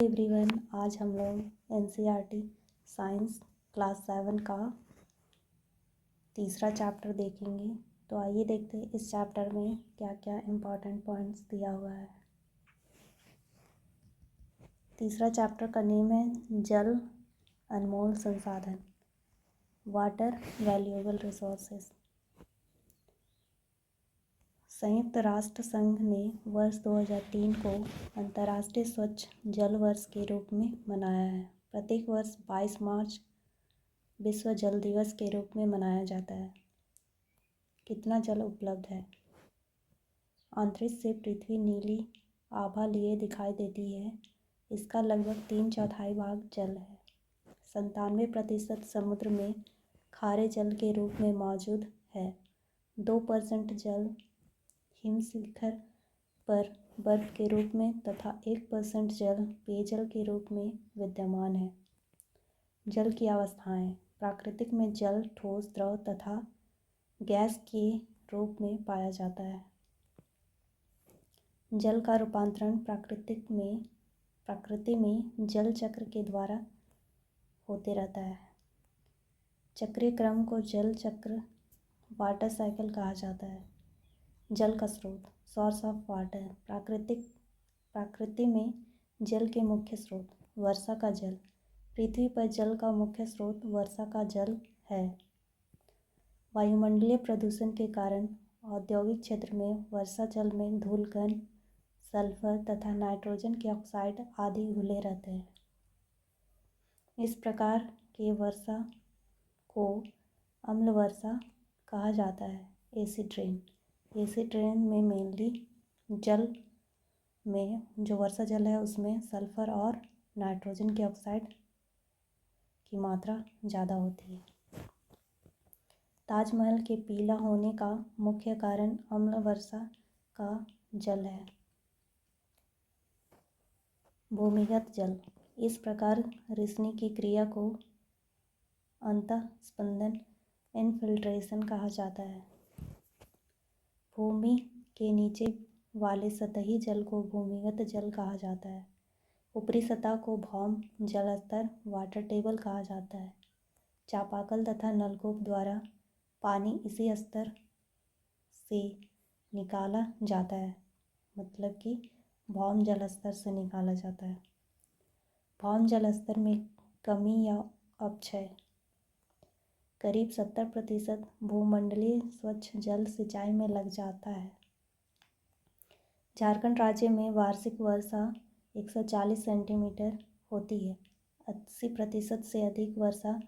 Everyone, आज हम लोग एनसीईआरटी साइंस क्लास 7 का तीसरा चैप्टर देखेंगे। तो आइए देखते हैं इस चैप्टर में क्या क्या इम्पोर्टेंट पॉइंट्स दिया हुआ है। तीसरा चैप्टर का नेम है जल अनमोल संसाधन, वाटर वैल्यूएबल रिसोर्सेज। संयुक्त राष्ट्र संघ ने वर्ष 2003 को अंतर्राष्ट्रीय स्वच्छ जल वर्ष के रूप में मनाया है। प्रत्येक वर्ष 22 मार्च विश्व जल दिवस के रूप में मनाया जाता है। कितना जल उपलब्ध है? अंतरिक्ष से पृथ्वी नीली आभा लिए दिखाई देती है। इसका लगभग 3/4 भाग जल है। 97% समुद्र में खारे जल के रूप में मौजूद है। 2% जल हिमशिखर पर बर्फ के रूप में तथा 1% जल पेयजल के रूप में विद्यमान है। जल की अवस्थाएं। प्राकृतिक में जल ठोस, द्रव तथा गैस के रूप में पाया जाता है। जल का रूपांतरण प्रकृति में जल चक्र के द्वारा होते रहता है। चक्रीय क्रम को जल चक्र वाटर साइकिल कहा जाता है। जल का स्रोत, सोर्स ऑफ वाटर। प्रकृति में जल के मुख्य स्रोत वर्षा का जल। पृथ्वी पर जल का मुख्य स्रोत वर्षा का जल है। वायुमंडलीय प्रदूषण के कारण औद्योगिक क्षेत्र में वर्षा जल में धूलकण, सल्फर तथा नाइट्रोजन के ऑक्साइड आदि घुले रहते हैं। इस प्रकार के वर्षा को अम्ल वर्षा कहा जाता है। Acid rain. एसिड रेन में मेनली जल में जो वर्षा जल है उसमें सल्फर और नाइट्रोजन के ऑक्साइड की मात्रा ज़्यादा होती है। ताजमहल के पीला होने का मुख्य कारण अम्ल वर्षा का जल है। भूमिगत जल। इस प्रकार रिसनी की क्रिया को अंतःस्पंदन इनफिल्ट्रेशन कहा जाता है। भूमि के नीचे वाले सतही जल को भूमिगत जल कहा जाता है। ऊपरी सतह को भौम जल स्तर वाटर टेबल कहा जाता है। चापाकल तथा नलकूप द्वारा पानी इसी स्तर से निकाला जाता है, मतलब कि भौम जल स्तर से निकाला जाता है। भौम जल स्तर में कमी या अपक्षय। करीब 70% भूमंडलीय स्वच्छ जल सिंचाई में लग जाता है। झारखंड राज्य में वार्षिक वर्षा 140 सेंटीमीटर होती है। 80% से अधिक वर्षा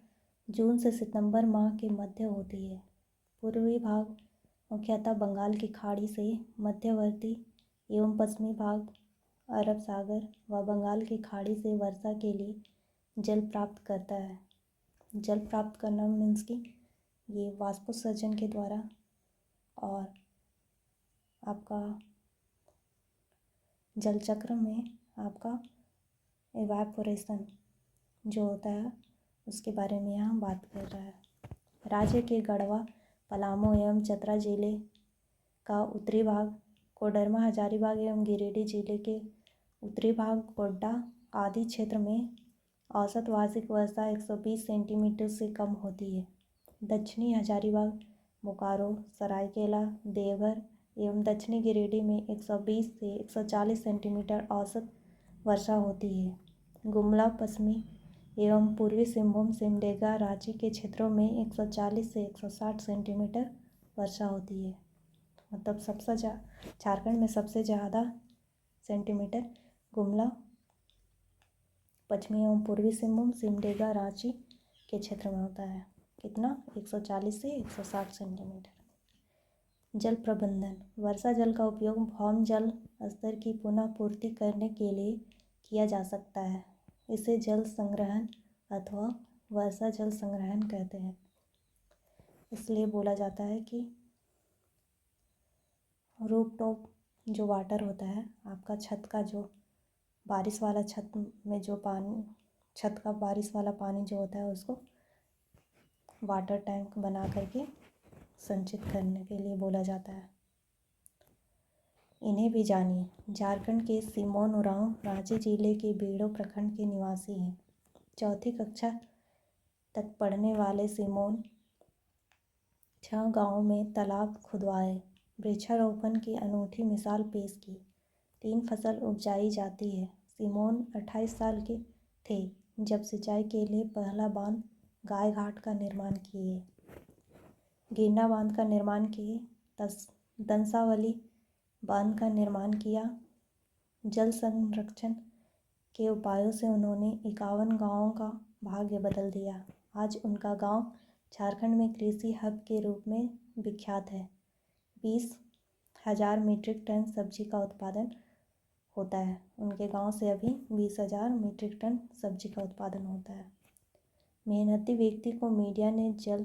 जून से सितंबर माह के मध्य होती है। पूर्वी भाग मुख्यतः बंगाल की खाड़ी से मध्यवर्ती एवं पश्चिमी भाग अरब सागर व बंगाल की खाड़ी से वर्षा के लिए जल प्राप्त करता है। जल प्राप्त करना मीन्स कि ये वाष्पोत्सर्जन के द्वारा और आपका जल चक्र में आपका इवापोरेशन जो होता है उसके बारे में यहाँ बात कर रहा है। राज्य के गढ़वा, पलामू एवं चतरा जिले का उत्तरी भाग, कोडरमा, हजारीबाग एवं गिरिडीह जिले के उत्तरी भाग, गोड्डा आदि क्षेत्र में औसत वार्षिक वर्षा 120 सेंटीमीटर से कम होती है। दक्षिणी हजारीबाग, बोकारो, सरायकेला, देवघर एवं दक्षिणी गिरिडीह में 120 से 140 सेंटीमीटर औसत वर्षा होती है। गुमला, पश्चिमी एवं पूर्वी सिंहभूम, सिमडेगा, रांची के क्षेत्रों में 140 से 160 सेंटीमीटर वर्षा होती है। मतलब झारखंड में सबसे ज़्यादा सेंटीमीटर गुमला, पश्चिमी एवं पूर्वी सिंहभूम, सिमडेगा, रांची के क्षेत्र में होता है। कितना? 140 से 160 सेंटीमीटर। जल प्रबंधन। वर्षा जल का उपयोग भौम जल स्तर की पुनः पूर्ति करने के लिए किया जा सकता है। इसे जल संग्रहण अथवा वर्षा जल संग्रहण कहते हैं। इसलिए बोला जाता है कि रूफटॉप जो वाटर होता है, आपका छत का जो बारिश वाला छत में जो पानी, छत का बारिश वाला पानी जो होता है उसको वाटर टैंक बना करके संचित करने के लिए बोला जाता है। इन्हें भी जानिए। झारखंड के सिमोन उरांव रांची जिले के बेड़ो प्रखंड के निवासी हैं। चौथी कक्षा तक पढ़ने वाले सिमोन 6 गांवों में तालाब खुदवाए, वृक्षारोपण की अनूठी मिसाल पेश की। 3 फसल उपजाई जाती है। सिमोन 28 साल के थे जब सिंचाई के लिए पहला बांध गाय घाट का निर्माण किए, गिरना बांध का निर्माण किए, दंसावली बांध का निर्माण किया। जल संरक्षण के उपायों से उन्होंने 51 गांवों का भाग्य बदल दिया। आज उनका गांव झारखंड में कृषि हब के रूप में विख्यात है। 20,000 मीट्रिक टन सब्जी का उत्पादन होता है। उनके गांव से अभी 20,000 मीट्रिक टन सब्जी का उत्पादन होता है। मेहनती व्यक्ति को मीडिया ने जल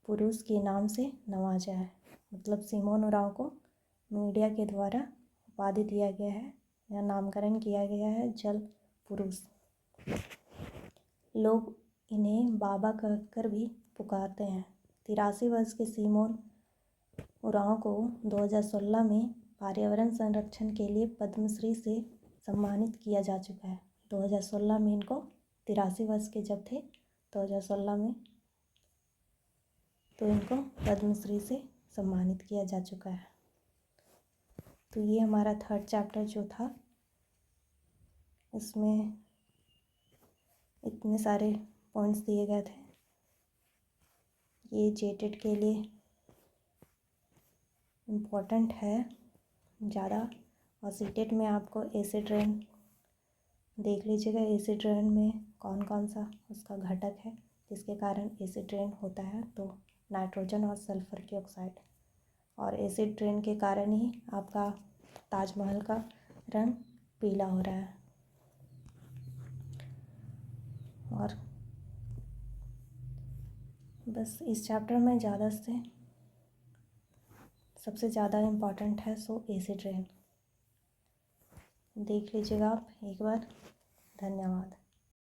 पुरुष के नाम से नवाजा है। मतलब सिमोन उरांव को मीडिया के द्वारा उपाधि दिया गया है या नामकरण किया गया है जल पुरुष। लोग इन्हें बाबा कहकर भी पुकारते हैं। 83 वर्ष के सिमोन उरांव को 2016 में पर्यावरण संरक्षण के लिए पद्मश्री से सम्मानित किया जा चुका है। 2016 में इनको 83 वर्ष के जब थे 2016 में, तो इनको पद्मश्री से सम्मानित किया जा चुका है। तो ये हमारा 3rd चैप्टर जो था, इसमें इतने सारे पॉइंट्स दिए गए थे। ये जेटेड के लिए इम्पोर्टेंट है ज़्यादा, और सीटेट में आपको एसिड रेन देख लीजिएगा। एसिड रेन में कौन कौन सा उसका घटक है जिसके कारण एसिड रेन होता है, तो नाइट्रोजन और सल्फर की ऑक्साइड। और एसिड रेन के कारण ही आपका ताजमहल का रंग पीला हो रहा है। और बस इस चैप्टर में सबसे ज़्यादा इम्पॉर्टेंट है सो एसिड रेन। देख लीजिएगा आप एक बार। धन्यवाद।